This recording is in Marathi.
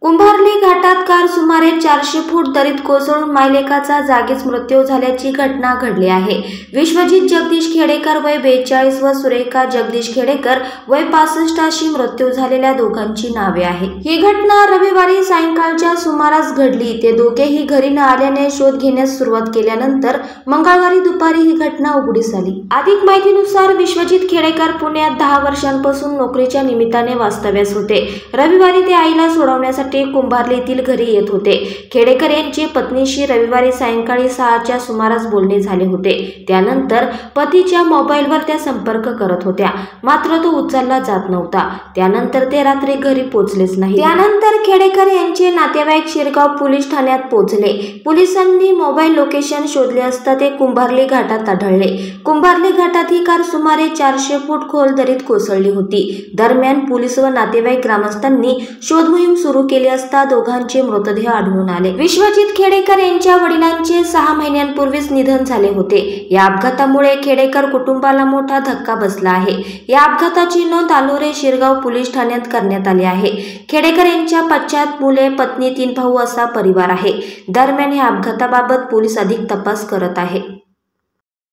कुंभार्ली घाटात कार सुमारे 400 फूट दरीत कोसळून मायलेकाचा जागीच मृत्यू झाल्याची घटना घडली आहे। विश्वजित जगदीश खेडेकर वय 42 व सुरेखा जगदीश खेडेकर वय 65 अशी मृत्यू झालेल्या दोघांची नावे आहे। ही घटना रविवारी सायंकाळच्या सुमारास घडली। ते दोघेही घरी न आल्याने शोध घेण्यास सुरुवात केल्यानंतर मंगळवारी दुपारी ही घटना उघडीस आली। अधिक माहितीनुसार विश्वजित खेडेकर पुण्यात 10 वर्षांपासून नोकरीच्या निमित्ताने वास्तव्यास होते। रविवारी ते आईला सोडवण्यासाठी कुंभार्ली येथील घरी येत होते। खेडेकर यांची पत्नीशी रविवारी सायंकाळी 6च्या सुमारास बोलणे झाले होते। त्यानंतर पतीच्या मोबाईलवर त्या संपर्क करत होत्या, मात्र तो उचलला जात नव्हता। त्यानंतर ते रात्री घरी पोहोचलेच नाही। त्यानंतर खेडेकर यांचे नातेवाईक शिरगाव पोलीस ठाण्यात पोहोचले। पोलिसांनी मोबाईल लोकेशन शोधले असता ते कुंभार्ली घाटात आढळले। कुंभार्ली घाटात ही कार सुमारे 400 फूट खोल दरीत कोसळली होती। दरम्यान पोलीस व नातेवाईक ग्रामस्थांनी शोध मोहीम सुरू केली असता दोघांचे मृतदेह आढळून आले। विश्वजित खेडेकर यांच्या वडिलांचे 6 महिन्यांपूर्वीच निधन झाले होते। या अपघातामुळे खेडेकर कुटुंबाला मोठा धक्का बसला आहे। या अपघाताची नोंद आलोरे शिरगाव पोलीस ठाण्यात करण्यात आली आहे। खेडेकर यांच्या पश्चात मुले, पत्नी, 3 भाऊ असा परिवार आहे। दरम्यान या अपघाताबाबत पोलीस अधिक तपास करत आहे।